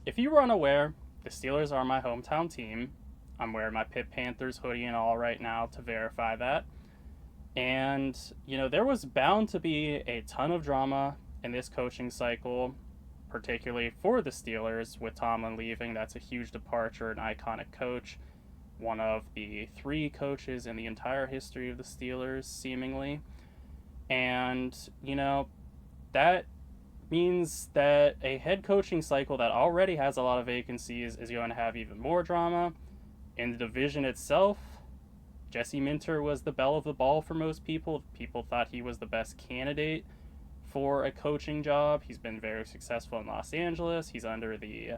if you were unaware, the Steelers are my hometown team. I'm wearing my Pitt Panthers hoodie and all right now to verify that. And, there was bound to be a ton of drama in this coaching cycle, particularly for the Steelers with Tomlin leaving. That's a huge departure, an iconic coach, one of the three coaches in the entire history of the Steelers, seemingly. And, that means that a head coaching cycle that already has a lot of vacancies is going to have even more drama. In the division itself, Jesse Minter was the belle of the ball for most people. People thought he was the best candidate for a coaching job. He's been very successful in Los Angeles. He's under the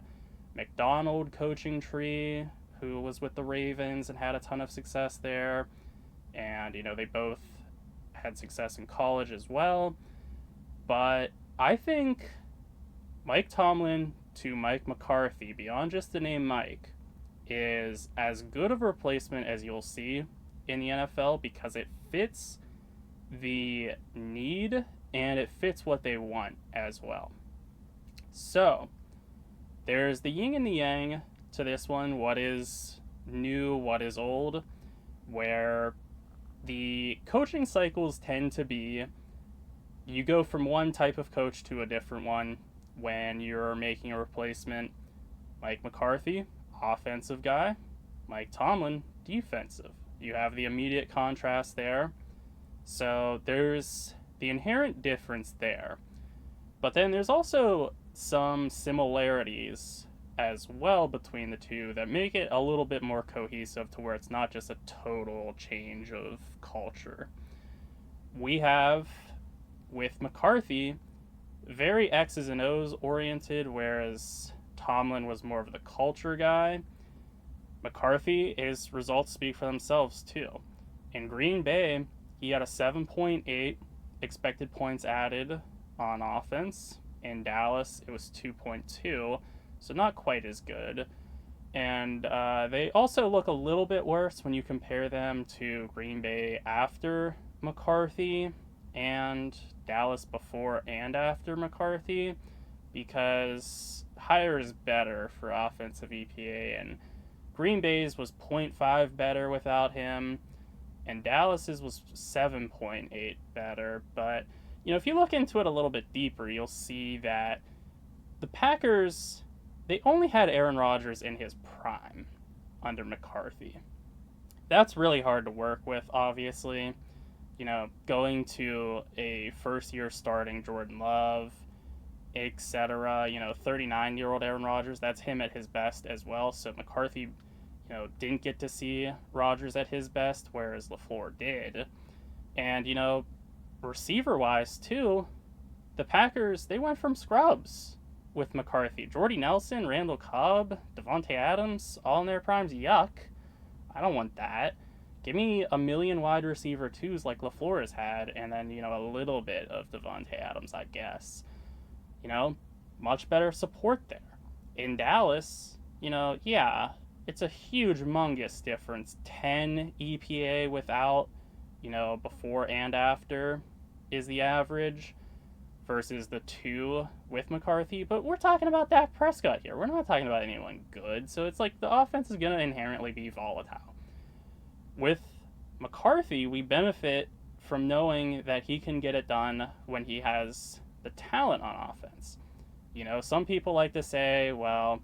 McDonald coaching tree, who was with the Ravens and had a ton of success there. And, they both had success in college as well. But I think Mike Tomlin to Mike McCarthy, beyond just the name Mike, is as good of a replacement as you'll see in the NFL because it fits the need and it fits what they want as well. So, there's the yin and the yang to this one. What is new, what is old, where the coaching cycles tend to be you go from one type of coach to a different one when you're making a replacement. Mike McCarthy, offensive guy. Mike Tomlin, defensive. You have the immediate contrast there. So there's the inherent difference there. But then there's also some similarities as well between the two that make it a little bit more cohesive to where it's not just a total change of culture. We have, with McCarthy, very X's and O's oriented, whereas Tomlin was more of the culture guy. McCarthy, his results speak for themselves too. In Green Bay, he had a 7.8 expected points added on offense. In Dallas, it was 2.2, so not quite as good. And they also look a little bit worse when you compare them to Green Bay after McCarthy and Dallas before and after McCarthy, because higher is better for offensive EPA, and Green Bay's was 0.5 better without him, and Dallas's was 7.8 better. But, if you look into it a little bit deeper, you'll see that the Packers, they only had Aaron Rodgers in his prime under McCarthy. That's really hard to work with, obviously. Going to a first-year starting Jordan Love, etc. 39-year-old Aaron Rodgers, that's him at his best as well. So McCarthy, didn't get to see Rodgers at his best, whereas LaFleur did. And, receiver-wise, too, the Packers, they went from scrubs with McCarthy. Jordy Nelson, Randall Cobb, Devontae Adams, all in their primes. Yuck. I don't want that. Give me a million wide receiver twos like LaFleur has had, and then, a little bit of Devontae Adams, I guess. Much better support there. In Dallas, yeah, it's a huge, humongous difference. 10 EPA without, before and after is the average versus the 2 with McCarthy. But we're talking about Dak Prescott here. We're not talking about anyone good. So it's like the offense is going to inherently be volatile. With McCarthy, we benefit from knowing that he can get it done when he has the talent on offense. Some people like to say, well,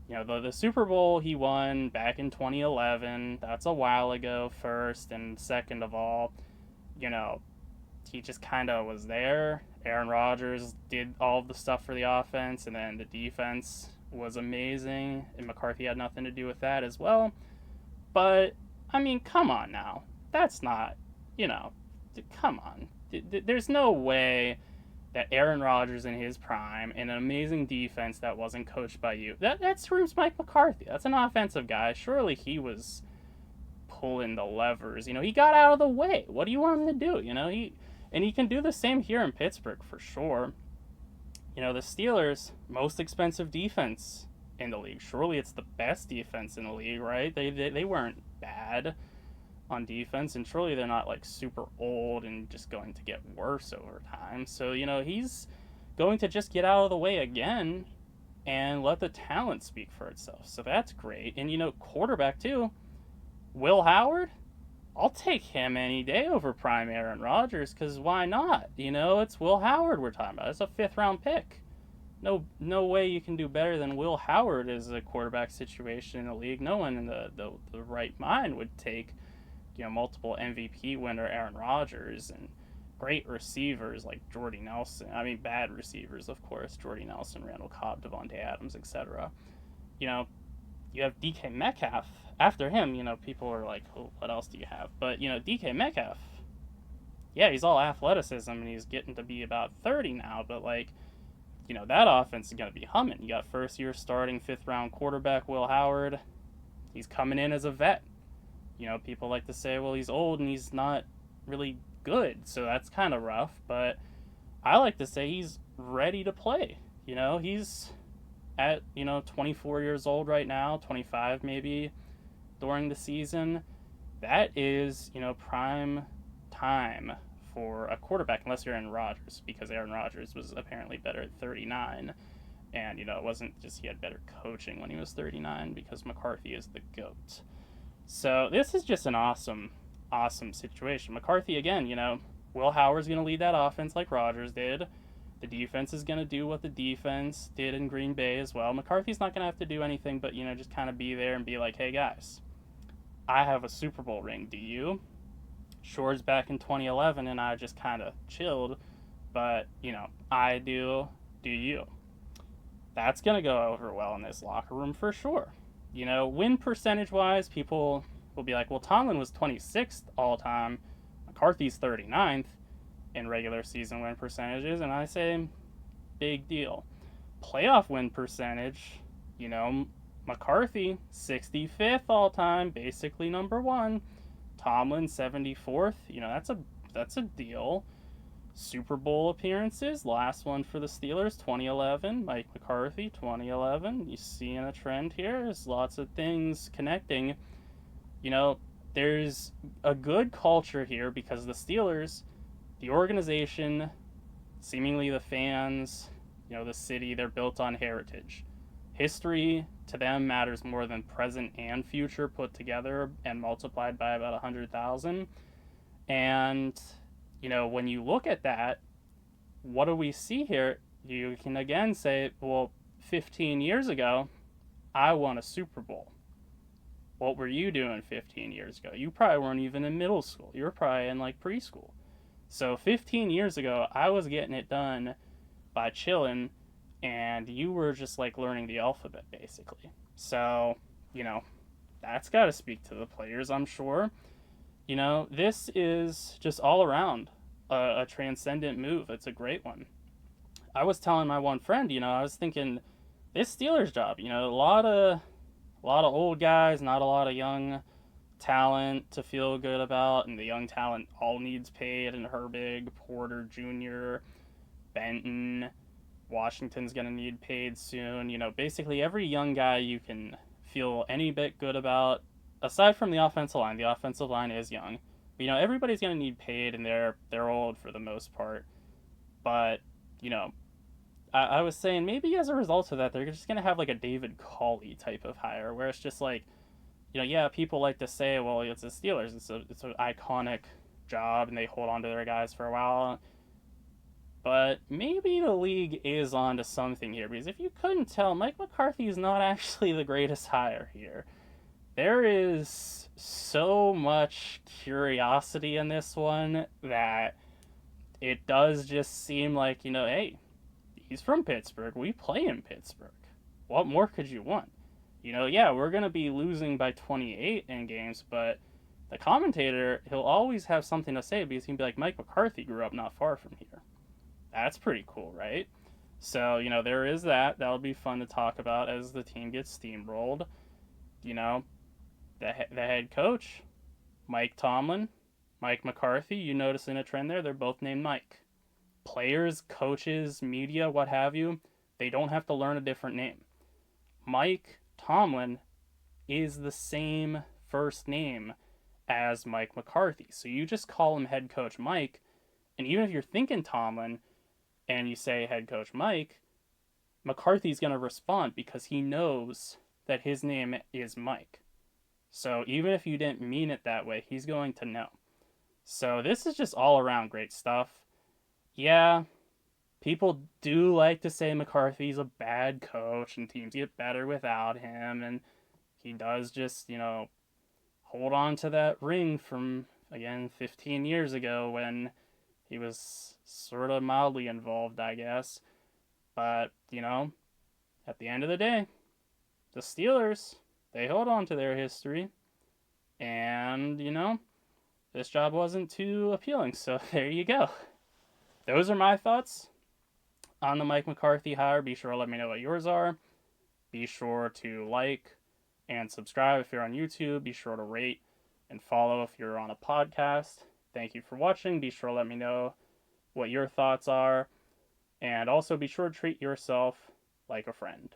the Super Bowl he won back in 2011, that's a while ago, first, and second of all, he just kind of was there. Aaron Rodgers did all the stuff for the offense, and then the defense was amazing, and McCarthy had nothing to do with that as well. But come on now. That's not, come on. There's no way that Aaron Rodgers in his prime and an amazing defense that wasn't coached by you. That screams Mike McCarthy. That's an offensive guy. Surely he was pulling the levers. He got out of the way. What do you want him to do? He can do the same here in Pittsburgh for sure. The Steelers, most expensive defense in the league. Surely it's the best defense in the league, right? They weren't bad on defense, and surely they're not like super old and just going to get worse over time. So, he's going to just get out of the way again and let the talent speak for itself. So that's great. And, quarterback too, Will Howard, I'll take him any day over prime Aaron Rodgers, because why not? It's Will Howard we're talking about. It's a fifth round pick. No way you can do better than Will Howard as a quarterback situation in the league. No one in the right mind would take, multiple MVP winner Aaron Rodgers and great receivers like Jordy Nelson. I mean, bad receivers, of course. Jordy Nelson, Randall Cobb, Devontae Adams, etc. You know, you have DK Metcalf. After him, people are like, oh, what else do you have? But, DK Metcalf, yeah, he's all athleticism and he's getting to be about 30 now, but, that offense is going to be humming. You got first year starting fifth round quarterback Will Howard. He's coming in as a vet. People like to say, well, he's old and he's not really good, so that's kind of rough, but I like to say he's ready to play. He's at, 24 years old right now, 25 maybe during the season. That is, prime time for a quarterback, unless you're Aaron Rodgers, because Aaron Rodgers was apparently better at 39. And, it wasn't just he had better coaching when he was 39, because McCarthy is the GOAT. So this is just an awesome situation. McCarthy, again, Will Howard's going to lead that offense like Rodgers did. The defense is going to do what the defense did in Green Bay as well. McCarthy's not going to have to do anything but, just kind of be there and be like, hey, guys, I have a Super Bowl ring. Do you? Shore's back in 2011, and I just kind of chilled. But, I do. Do you? That's going to go over well in this locker room for sure. Win percentage-wise, people will be like, well, Tomlin was 26th all-time. McCarthy's 39th in regular season win percentages, and I say, big deal. Playoff win percentage, McCarthy, 65th all-time, basically number one. Tomlin, 74th. That's a deal. Super Bowl appearances, last one for the Steelers, 2011. Mike McCarthy, 2011. You seeing a trend here? There's lots of things connecting. There's a good culture here because the Steelers, the organization, seemingly the fans, the city, they're built on heritage. History to them matters more than present and future put together and multiplied by about 100,000. And when you look at that, what do we see here? You can again say, well, 15 years ago, I won a Super Bowl. What were you doing 15 years ago? You probably weren't even in middle school. You were probably in preschool. So 15 years ago, I was getting it done by chilling, and you were just learning the alphabet basically. So, that's got to speak to the players, I'm sure. This is just all around a transcendent move. It's a great one. I was telling my one friend, I was thinking this Steelers job, a lot of old guys, not a lot of young talent to feel good about, and the young talent all needs paid, and Herbig, Porter Jr., Benton, Washington's going to need paid soon. Basically every young guy you can feel any bit good about, aside from the offensive line. The offensive line is young. But, everybody's going to need paid, and they're old for the most part. But, I was saying maybe as a result of that, they're just going to have a David Culley type of hire, where it's just yeah, people like to say, well, it's the Steelers. It's an iconic job, and they hold on to their guys for a while. But maybe the league is on to something here, because if you couldn't tell, Mike McCarthy is not actually the greatest hire here. There is so much curiosity in this one that it does just seem like, hey, he's from Pittsburgh. We play in Pittsburgh. What more could you want? Yeah, we're going to be losing by 28 in games, but the commentator, he'll always have something to say because he'll be like, Mike McCarthy grew up not far from here. That's pretty cool, right? So, there is that. That'll be fun to talk about as the team gets steamrolled. The head coach, Mike Tomlin, Mike McCarthy, you noticing a trend there? They're both named Mike. Players, coaches, media, what have you, they don't have to learn a different name. Mike Tomlin is the same first name as Mike McCarthy. So you just call him head coach Mike, and even if you're thinking Tomlin and you say head coach Mike, McCarthy's going to respond because he knows that his name is Mike. So even if you didn't mean it that way, he's going to know. So this is just all around great stuff. Yeah, people do like to say McCarthy's a bad coach and teams get better without him, and he does just, hold on to that ring from, again, 15 years ago when he was sort of mildly involved, I guess. But, at the end of the day, the Steelers, they hold on to their history. And, this job wasn't too appealing. So there you go. Those are my thoughts on the Mike McCarthy hire. Be sure to let me know what yours are. Be sure to like and subscribe if you're on YouTube. Be sure to rate and follow if you're on a podcast. Thank you for watching. Be sure to let me know what your thoughts are. And also be sure to treat yourself like a friend.